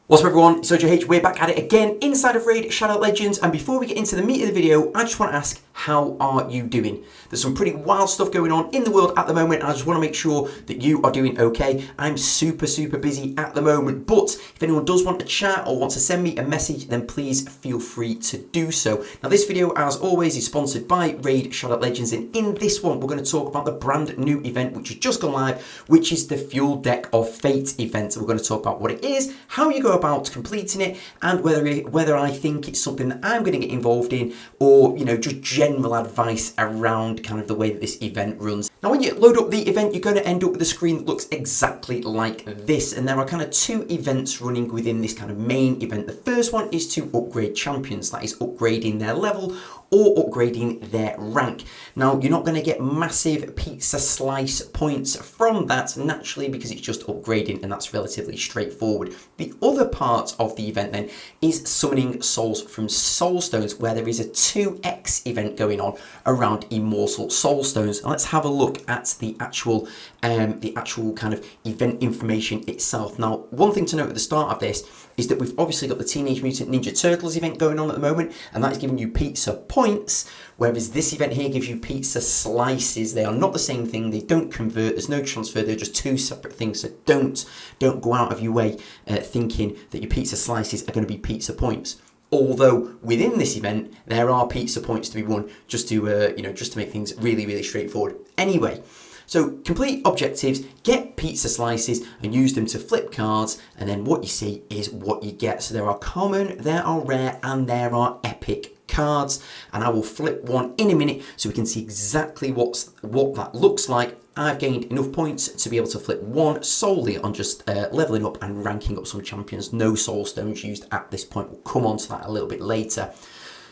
What's up everyone, it's Ojh&x, we're back at it again inside of Raid Shadow Legends, and before we get into the meat of the video, I just want to ask, how are you doing? There's some pretty wild stuff going on in the world at the moment, and I just want to make sure that you are doing okay. I'm super busy at the moment, but if anyone does want to chat or want to send me a message, then please feel free to do so. Now this video, as always, is sponsored by Raid Shadow Legends, and in this one, we're going to talk about the brand new event which has just gone live, which is the Fuel Deck of Fate event. We're going to talk about what it is, how you go about completing it, and whether I think it's something that I'm going to get involved in, or just general advice around kind of the way that this event runs. Now when you load up the event, you're going to end up with a screen that looks exactly like this, and there are kind of two events running within this kind of main event. The first one is to upgrade champions, that is upgrading their level or upgrading their rank. Now you're not going to get massive pizza slice points from that naturally, because it's just upgrading and that's relatively straightforward. The other part of the event then is summoning souls from soul stones, where there is a 2x event going on around immortal soul stones. And let's have a look at the actual kind of event information itself. Now one thing to note at the start of this is that we've obviously got the Teenage Mutant Ninja Turtles event going on at the moment, and that is giving you pizza points, whereas this event here gives you pizza slices. They are not the same thing, they don't convert, there's no transfer, they're just two separate things, so don't go out of your way thinking that your pizza slices are going to be pizza points. Although within this event there are pizza points to be won, just to just to make things really straightforward. Anyway, so complete objectives, get pizza slices and use them to flip cards, and then what you see is what you get. So there are common, there are rare, and there are epic cards, and I will flip one in a minute so we can see exactly what that looks like. I've gained enough points to be able to flip one solely on just leveling up and ranking up some champions. No soul stones used at this point. We'll come on to that a little bit later.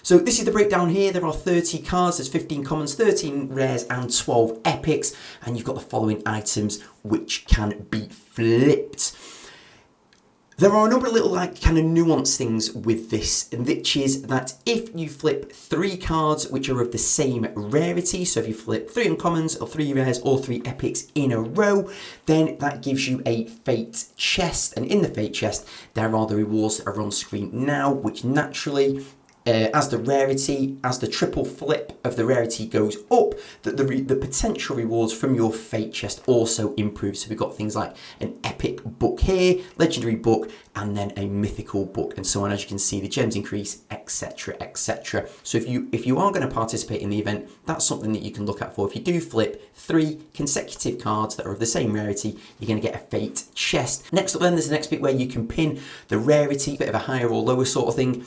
So this is the breakdown here. There are 30 cards, there's 15 commons, 13 rares and 12 epics, and you've got the following items which can be flipped. There are a number of little kind of nuanced things with this, which is that if you flip 3 cards which are of the same rarity, so if you flip 3 uncommons or 3 rares or 3 epics in a row, then that gives you a fate chest, and in the fate chest there are the rewards that are on screen now, which naturally as the triple flip of the rarity goes up, that the potential rewards from your fate chest also improve. So we've got things like an epic book here, legendary book, and then a mythical book, and so on. As you can see, the gems increase, etc, etc. So if you are going to participate in the event, that's something that you can look at for. If you do flip 3 consecutive cards that are of the same rarity, you're going to get a fate chest. Next up then, there's the next bit where you can pin the rarity, a bit of a higher or lower sort of thing.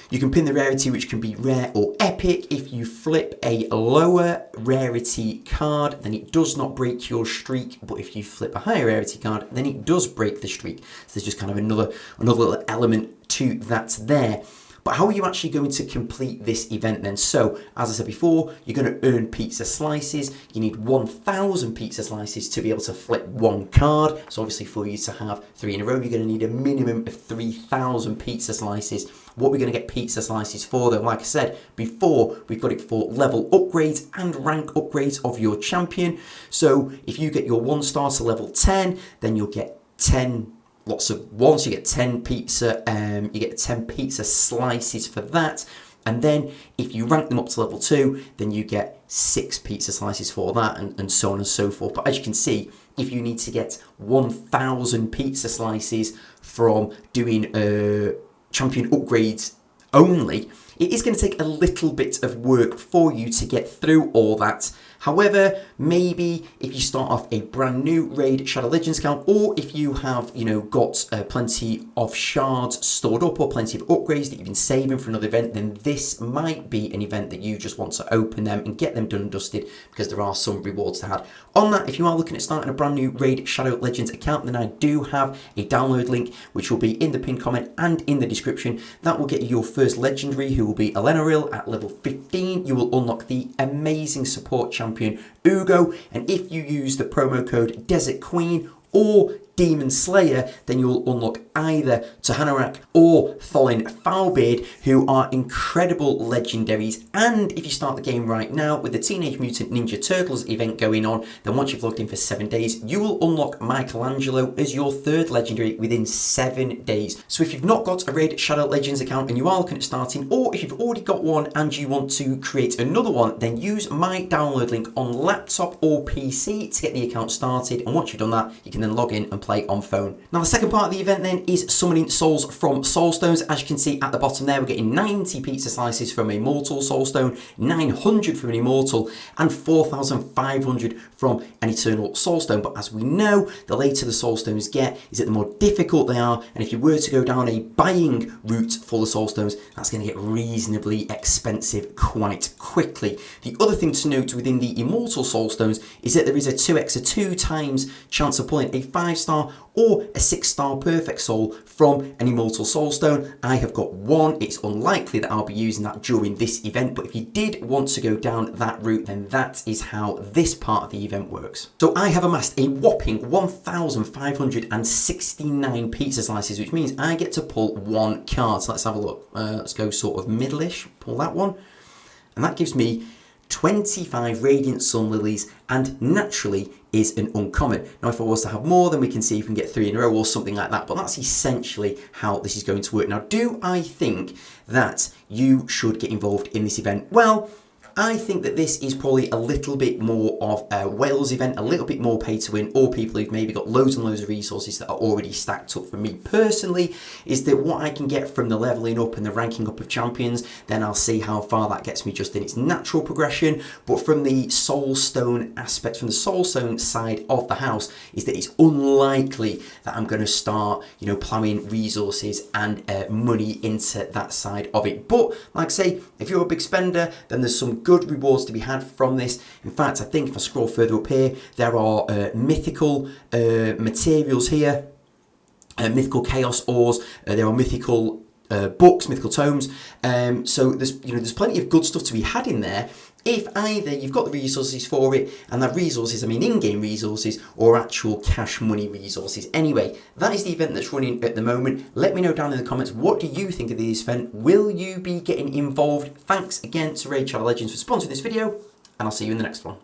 You can pin the rarity, which can be rare or epic. If you flip a lower rarity card, then it does not break your streak. But if you flip a higher rarity card, then it does break the streak. So there's just kind of another little element to that there. But how are you actually going to complete this event then? So, as I said before, you're going to earn pizza slices. You need 1,000 pizza slices to be able to flip 1 card. So obviously for you to have 3 in a row, you're going to need a minimum of 3,000 pizza slices. What we're going to get pizza slices for though, like I said before, we've got it for level upgrades and rank upgrades of your champion. So if you get your 1-star to level 10, then you'll get 10 lots of ones, you get 10 pizza, you get 10 pizza slices for that. And then if you rank them up to level 2, then you get 6 pizza slices for that, and so on and so forth. But as you can see, if you need to get 1,000 pizza slices from doing champion upgrades only, it is going to take a little bit of work for you to get through all that. However, maybe if you start off a brand new Raid Shadow Legends account, or if you have, got plenty of shards stored up or plenty of upgrades that you've been saving for another event, then this might be an event that you just want to open them and get them done and dusted, because there are some rewards to have. On that, if you are looking at starting a brand new Raid Shadow Legends account, then I do have a download link, which will be in the pinned comment and in the description. That will get you your first legendary, who will be Elenaril at level 15. You will unlock the amazing support champion Uugo, and if you use the promo code Desert Queen or Demon Slayer, then you'll unlock either Ojh&x or Tholin Foulbeard, who are incredible legendaries. And if you start the game right now with the Teenage Mutant Ninja Turtles event going on, then once you've logged in for 7 days, you will unlock Michelangelo as your 3rd legendary within 7 days. So if you've not got a Raid Shadow Legends account and you are looking at starting, or if you've already got one and you want to create another one, then use my download link on laptop or PC to get the account started. And once you've done that, you can then log in and play on phone. Now the second part of the event then is summoning souls from soulstones. As you can see at the bottom there, we're getting 90 pizza slices from a mortal soulstone, 900 from an immortal, and 4,500 from an eternal soulstone. But as we know, the later the soulstones get, is that the more difficult they are, and if you were to go down a buying route for the soulstones, that's going to get reasonably expensive quite quickly. The other thing to note within the immortal soulstones is that there is a 2x, a 2 times chance of pulling a 5-star or a 6-star perfect soul from an immortal soulstone. I have got one. It's unlikely that I'll be using that during this event, but if you did want to go down that route, then that is how this part of the event works. So I have amassed a whopping 1,569 pizza slices, which means I get to pull 1 card. So let's have a look. Let's go sort of middle-ish, pull that one. And that gives me 25 Radiant Sun Lilies, and naturally is an uncommon. Now if I was to have more, then we can see if we can get 3 in a row or something like that, but that's essentially how this is going to work. Now do I think that you should get involved in this event? Well, I think that this is probably a little bit more of a Wales event, a little bit more pay to win, or people who've maybe got loads and loads of resources that are already stacked up. For me personally, is that what I can get from the leveling up and the ranking up of champions, then I'll see how far that gets me just in its natural progression. But from the soulstone aspect, from the soulstone side of the house, is that it's unlikely that I'm going to start, you know, ploughing resources and money into that side of it. But like I say, if you're a big spender, then there's some good rewards to be had from this. In fact, I think if I scroll further up here, there are mythical materials here, mythical chaos ores, there are mythical books, mythical tomes. So there's plenty of good stuff to be had in there. If either you've got the resources for it, and that resources, I mean in-game resources, or actual cash money resources. Anyway, that is the event that's running at the moment. Let me know down in the comments, what do you think of this event? Will you be getting involved? Thanks again to Raid Shadow Legends for sponsoring this video, and I'll see you in the next one.